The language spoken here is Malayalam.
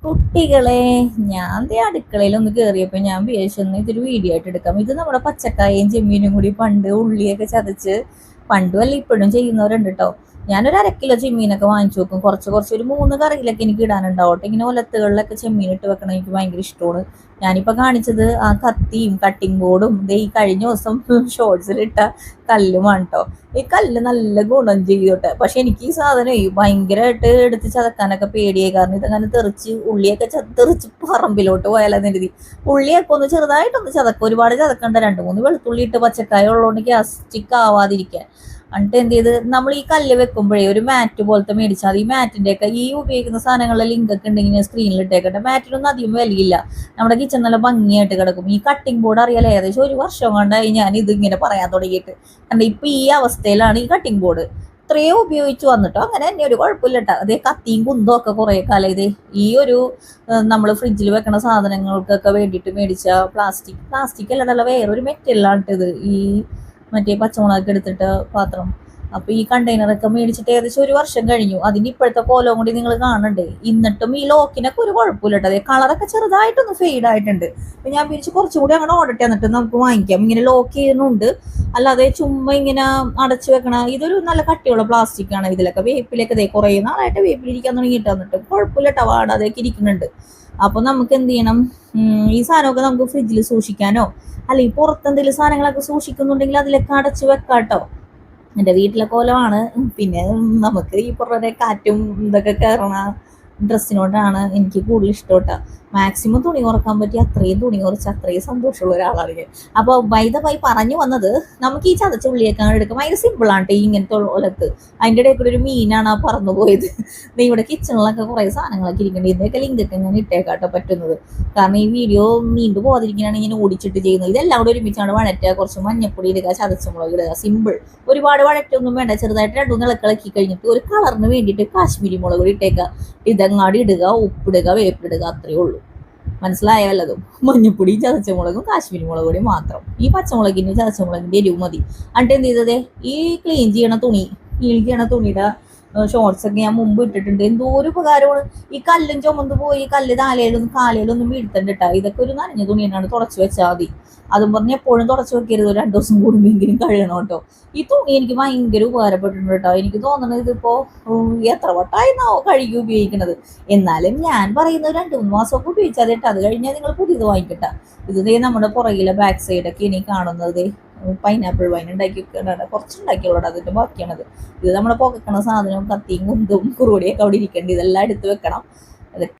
കുട്ടികളെ, ഞാൻ ദേ അടുക്കളയിൽ ഒന്ന് കയറിയപ്പോൾ ഞാൻ വിചാരിച്ചൊന്ന് ഇതൊരു വീഡിയോ ആയിട്ട് എടുക്കാം. ഇത് നമ്മുടെ പച്ചക്കായയും ചെമ്മീനും കൂടി പണ്ട് ഉള്ളിയൊക്കെ ചതച്ച് പണ്ടും അല്ല ഇപ്പോഴും ചെയ്യുന്നവരുണ്ട് കേട്ടോ. ഞാനൊരു 1/2 കിലോ ചെമ്മീനൊക്കെ വാങ്ങിച്ചു വെക്കും. കുറച്ച് കുറച്ച് ഒരു 3 കറിയിലൊക്കെ എനിക്ക് ഇടാനുണ്ടാവട്ടെ. ഇങ്ങനെ ഒലത്തുകളിലൊക്കെ ചെമ്മീൻ ഇട്ട് വെക്കണം എനിക്ക് ഭയങ്കര ഇഷ്ടമാണ്. ഞാനിപ്പോൾ കാണിച്ചത് ആ കത്തിയും കട്ടിംഗ് ബോർഡും ദേ ഈ കഴിഞ്ഞ ദിവസം ഷോർട്സിലിട്ട കല്ലുമാണ് കേട്ടോ. ഈ കല്ല് നല്ല ഗുണം ചെയ്തോട്ടെ. പക്ഷെ എനിക്ക് ഈ സാധനം ഭയങ്കരമായിട്ട് എടുത്ത് ചതക്കാനൊക്കെ പേടിയായി. കാരണം ഇതങ്ങനെ തെറിച്ച് ഉള്ളിയൊക്കെ തെറിച്ച് പറമ്പിലോട്ട് പോയാലെന്ന് കരുതി ഉള്ളിയൊക്കെ ഒന്ന് ചെറുതായിട്ടൊന്ന് ചതക്കും. ഒരുപാട് ചതക്കണ്ട. 2-3 വെളുത്തുള്ളി ഇട്ട് പച്ചക്കായ ഉള്ളതുകൊണ്ട് ഗ്യാസ്റ്റിക് ആവാതിരിക്കാൻ. എന്നിട്ട് എന്ത് ചെയ്ത് നമ്മൾ ഈ കല്ല് വെക്കുമ്പോഴേ ഒരു മാറ്റ് പോലത്തെ മേടിച്ചാൽ മതി. ഈ മാറ്റിൻ്റെയൊക്കെ ഈ ഉപയോഗിക്കുന്ന സാധനങ്ങളുടെ ലിങ്കൊക്കെ ഉണ്ടെങ്കിൽ സ്ക്രീനിൽ ഇട്ടേക്കട്ടെ. മാറ്റിനൊന്നും അധികം വിലയില്ല. നമ്മുടെ കിച്ചൺ നല്ല ഭംഗിയായിട്ട് കിടക്കും. ഈ കട്ടിംഗ് ബോർഡ് അറിയാലോ, ഏകദേശം 1 വർഷം കൊണ്ടായി ഞാൻ ഇതിങ്ങനെ പറയാൻ തുടങ്ങിയിട്ട്. കാരണം ഇപ്പം ഈ അവസ്ഥയിലാണ് ഈ കട്ടിംഗ് ബോർഡ്. ഇത്രയോ ഉപയോഗിച്ച് വന്നിട്ടോ അങ്ങനെ തന്നെ ഒരു കുഴപ്പമില്ല കേട്ടോ. അതേ കത്തിയും കുന്തവും ഒക്കെ കുറേ കാലം ഇത് ഈ ഒരു നമ്മൾ ഫ്രിഡ്ജിൽ വെക്കണ സാധനങ്ങൾക്കൊക്കെ വേണ്ടിയിട്ട് മേടിച്ച പ്ലാസ്റ്റിക് അല്ലടല്ല, വേറൊരു മെറ്റലാണ് ഇത്. ഈ മറ്റേ പച്ചമുളകൊക്കെ എടുത്തിട്ട് പാത്രം. അപ്പോൾ ഈ കണ്ടെയ്നറൊക്കെ മേടിച്ചിട്ട് ഏകദേശം 1 വർഷം കഴിഞ്ഞു. അതിന് ഇപ്പോഴത്തെ കോലവും കൂടി നിങ്ങൾ കാണണ്ടേ. എന്നിട്ടും ഈ ലോക്കിനൊക്കെ ഒരു കുഴപ്പമില്ല കേട്ടോ. അതേ കളറൊക്കെ ചെറുതായിട്ടൊന്ന് ഫെയ്ഡ് ആയിട്ടുണ്ട്. അപ്പം ഞാൻ പിരിച്ച് കുറച്ചും കൂടി അങ്ങനെ ഓടട്ടെ, എന്നിട്ട് നമുക്ക് വാങ്ങിക്കാം. ഇങ്ങനെ ലോക്ക് ചെയ്യുന്നുണ്ട്, അല്ലാതെ ചുമ്മാ ഇങ്ങനെ അടച്ചു വെക്കണ. ഇതൊരു നല്ല കട്ടിയുള്ള പ്ലാസ്റ്റിക് ആണ്. ഇതിലൊക്കെ വേപ്പിലൊക്കെ ദേ കുറേ നാളായിട്ട് വേപ്പിലിരിക്കാൻ തുടങ്ങിയിട്ട് വന്നിട്ട് കുഴപ്പമില്ല കേട്ടോ, വാടാതെയൊക്കെ ഇരിക്കുന്നുണ്ട്. അപ്പോൾ നമുക്ക് എന്ത് ചെയ്യണം, ഈ സാധനമൊക്കെ നമുക്ക് ഫ്രിഡ്ജിൽ സൂക്ഷിക്കാനോ അല്ലെങ്കിൽ പുറത്തെന്തെങ്കിലും സാധനങ്ങളൊക്കെ സൂക്ഷിക്കുന്നുണ്ടെങ്കിൽ അതിലൊക്കെ അടച്ചു വെക്കാം കേട്ടോ. എൻ്റെ വീട്ടിലെ കോലമാണ്. പിന്നെ നമുക്ക് ഈ പുറത്തെ കാറ്റും ഇതൊക്കെ കയറണ ഡ്രസ്സിനോടാണ് എനിക്ക് കൂടുതൽ ഇഷ്ടം കേട്ടോ. മാക്സിമം തുണി കുറക്കാൻ പറ്റി അത്രയും തുണി കുറച്ച് അത്രയും സന്തോഷമുള്ള ഒരാളാണ് ഞാൻ. അപ്പോൾ വൈദമായി പറഞ്ഞു വന്നത്, നമുക്ക് ഈ ചതച്ച ഉള്ളിയൊക്കെ എടുക്കാം. ഭയങ്കര സിമ്പിളാണ് കേട്ടോ ഈ ഇങ്ങനത്തെ ഒലത്ത്. അതിൻ്റെ ഇടയിൽ കൂടെ ഒരു മീനാണ് ആ പറന്നു പോയത്. ഇവിടെ കിച്ചണിലൊക്കെ കുറേ സാധനങ്ങളൊക്കെ ഇരിക്കുന്നുണ്ട്. ഇതിൻ്റെയൊക്കെ ലിങ്കൊക്കെ ഞാൻ ഇട്ടേക്കാട്ടോ പറ്റുന്നത്. കാരണം ഈ വീഡിയോ നീണ്ടു പോകാതിരിക്കാനാണ് ഇങ്ങനെ ഓടിച്ചിട്ട് ചെയ്യുന്നത്. ഇതെല്ലാം കൂടെ ഒരുമിച്ചാണ് വഴറ്റുക. കുറച്ച് മഞ്ഞപ്പൊടി ഇടുക, ചതച്ചമുളക് ഇടുക, സിമ്പിൾ. ഒരുപാട് വഴറ്റൊന്നും വേണ്ട. ചെറുതായിട്ട് 2 ഇളക്കി കഴിഞ്ഞിട്ട് ഒരു കളറിന് വേണ്ടിയിട്ട് കാശ്മീരി മുളക് കൂടി ഇട്ടേക്കുക. ഇതങ്ങാടി ഇടുക, ഉപ്പിടുക, വേപ്പിടുക, അത്രയേ ഉള്ളൂ. മനസ്സിലായ വല്ലതും? മഞ്ഞപ്പൊടിയും ചതച്ചമുളകും കാശ്മീരി മുളക് പൊടി മാത്രം. ഈ പച്ചമുളകിൻ്റെ ചതച്ചമുളകിൻ്റെ എരിവ് മതി. എന്നിട്ട് എന്ത് ചെയ്തതേ, ഈ ക്ലീൻ ചെയ്യണ തുണിയുടെ ഷോർട്സൊക്കെ ഞാൻ മുമ്പ് ഇട്ടിട്ടുണ്ട്. എന്തോ ഒരു ഉപകാരമാണ്. ഈ കല്ലും ചുമന്ന് പോയി കല്ല് കാലയിലൊന്നും വീഴ്ത്തണ്ട കേട്ടോ. ഇതൊക്കെ ഒരു നനഞ്ഞ തുണി തന്നെയാണ്, തുടച്ച് വെച്ചാൽ മതി. അതും പറഞ്ഞ് എപ്പോഴും തുടച്ച് വെക്കരുത്, 2 ദിവസം കൂടുമ്പോഴെങ്കിലും കഴുകണം കേട്ടോ. ഈ തുണി എനിക്ക് ഭയങ്കര ഉപകാരപ്പെട്ടിട്ടുണ്ട് കേട്ടോ. എനിക്ക് തോന്നുന്നത് ഇതിപ്പോൾ എത്ര വട്ടമായിരുന്നാവോ കഴുകി ഉപയോഗിക്കണത്. എന്നാലും ഞാൻ പറയുന്നത് 2-3 മാസമൊക്കെ ഉപയോഗിച്ചാൽ കേട്ടോ. അത് കഴിഞ്ഞാൽ നിങ്ങൾ പുതിയത് വാങ്ങിക്കട്ടെ. ഇത് നമ്മുടെ പുറകിലെ ബാക്ക് സൈഡൊക്കെ ഇനി കാണുന്നത് പൈനാപ്പിൾ വൈൻ ഉണ്ടാക്കി വെക്കണ കുറച്ചുണ്ടാക്കിയുള്ളത്, അതിൻ്റെ ബാക്കിയാണത്. ഇത് നമ്മുടെ പുകക്കണ സാധനവും കത്തിയും കുന്തും കുറുവടിയൊക്കെ അവിടെ ഇരിക്കേണ്ടത്. ഇതെല്ലാം എടുത്ത് വെക്കണം.